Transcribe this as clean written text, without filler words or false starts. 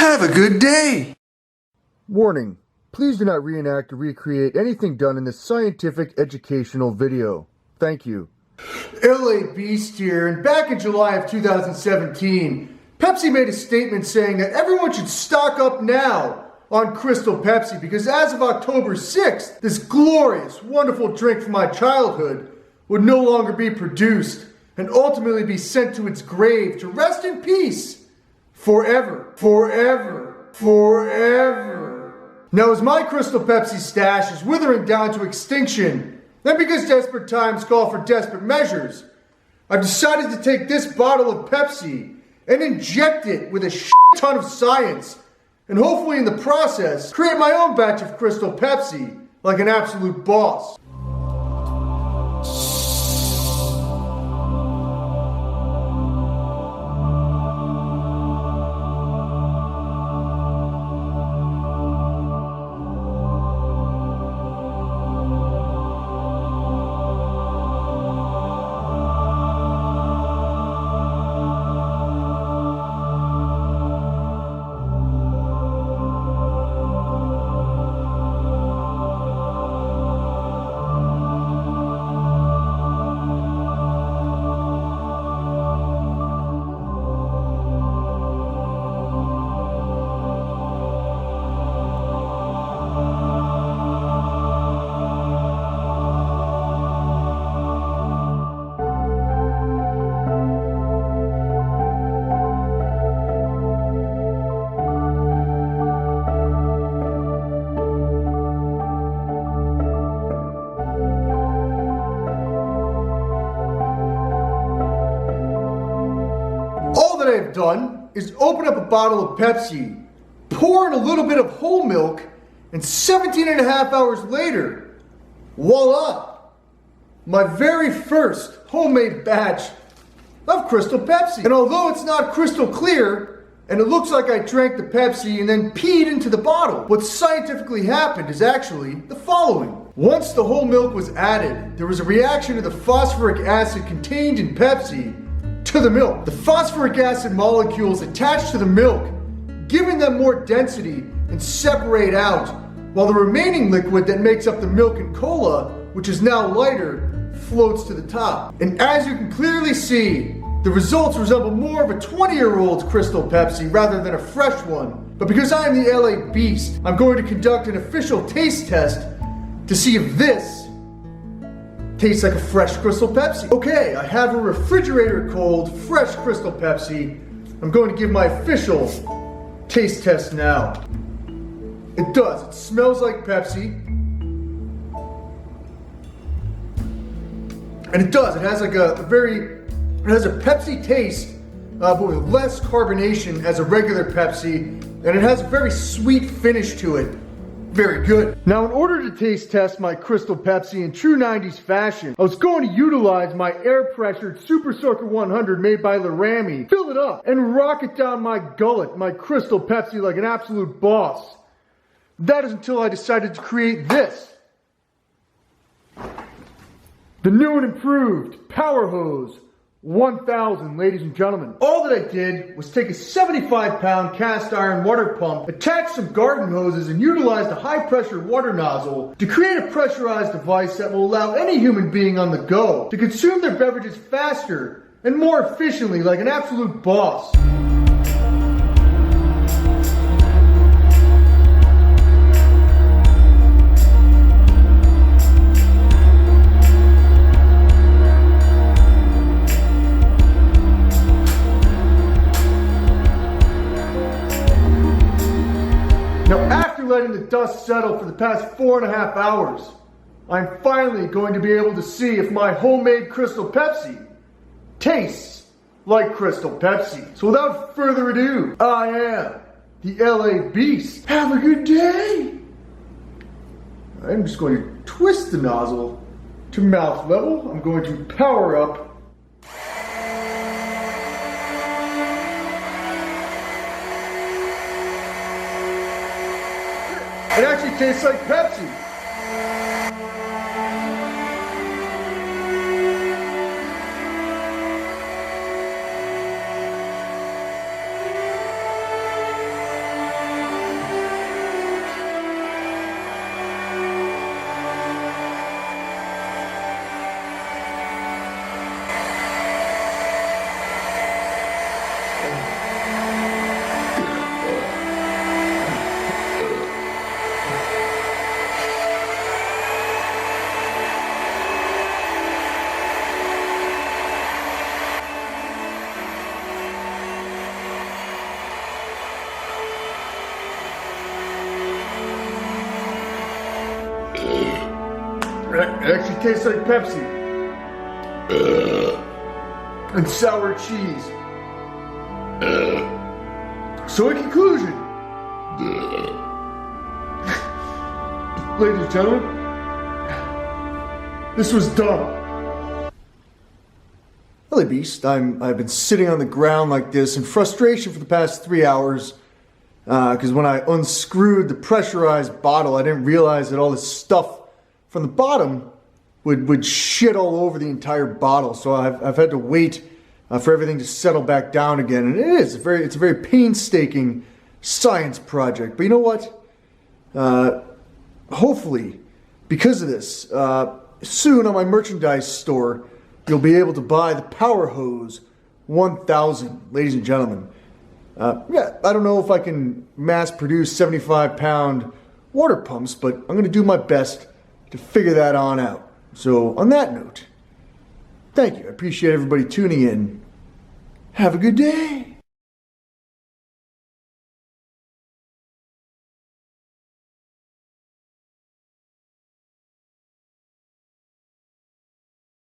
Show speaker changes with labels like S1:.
S1: Have a good day.
S2: Warning. Please do not reenact or recreate anything done in this scientific educational video. Thank you. LA Beast here, and back in July of 2017, Pepsi made a statement saying that everyone should stock up now on Crystal Pepsi because as of October 6th, this glorious, wonderful drink from my childhood would no longer be produced and ultimately be sent to its grave to rest in peace forever, forever, forever. Now, as my Crystal Pepsi stash is withering down to extinction, and because desperate times call for desperate measures, I've decided to take this bottle of Pepsi and inject it with a shit ton of science, and hopefully in the process, create my own batch of Crystal Pepsi like an absolute boss. All that I've done is open up a bottle of Pepsi, pour in a little bit of whole milk, and 17 and a half hours later, voila! My very first homemade batch of Crystal Pepsi. And although it's not crystal clear, and it looks like I drank the Pepsi and then peed into the bottle, what scientifically happened is actually the following. Once the whole milk was added, there was a reaction of the phosphoric acid contained in Pepsi to the milk. The phosphoric acid molecules attach to the milk, giving them more density and separate out, while the remaining liquid that makes up the milk and cola, which is now lighter, floats to the top. And as you can clearly see, the results resemble more of a 20-year-old's Crystal Pepsi rather than a fresh one. But because I am the LA Beast, I'm going to conduct an official taste test to see if this tastes like a fresh Crystal Pepsi. Okay, I have a refrigerator cold, fresh Crystal Pepsi. I'm going to give my official taste test now. It does. It smells like Pepsi. And it does. It has like it has a Pepsi taste, but with less carbonation as a regular Pepsi. And it has a very sweet finish to it. Very good. Now, in order to taste test my Crystal Pepsi in true 90s fashion, I was going to utilize my air-pressured Super Soaker 100 made by Laramie, fill it up, and rock it down my gullet, my Crystal Pepsi like an absolute boss. That is until I decided to create this. The new and improved Power Hose 1000, ladies and gentlemen. All that I did was take a 75-pound cast iron water pump, attach some garden hoses, and utilize a high-pressure water nozzle to create a pressurized device that will allow any human being on the go to consume their beverages faster and more efficiently like an absolute boss. Now, after letting the dust settle for the past 4.5 hours, I'm finally going to be able to see if my homemade Crystal Pepsi tastes like Crystal Pepsi. So without further ado, I am the LA Beast. Have a good day. I'm just going to twist the nozzle to mouth level. I'm going to power up. It actually tastes like Pepsi. It actually tastes like Pepsi. And sour cheese. So in conclusion, ladies and gentlemen, this was dumb. Hello, Beast. I've been sitting on the ground like this in frustration for the past 3 hours because when I unscrewed the pressurized bottle, I didn't realize that all this stuff from the bottom would shit all over the entire bottle. So I've had to wait for everything to settle back down again. And it's a very painstaking science project. But you know what? Hopefully, because of this, soon on my merchandise store, you'll be able to buy the Power Hose 1000, ladies and gentlemen. Yeah, I don't know if I can mass produce 75-pound water pumps, but I'm going to do my best to figure that on out. So on that note, thank you. I appreciate everybody tuning in. Have a good day.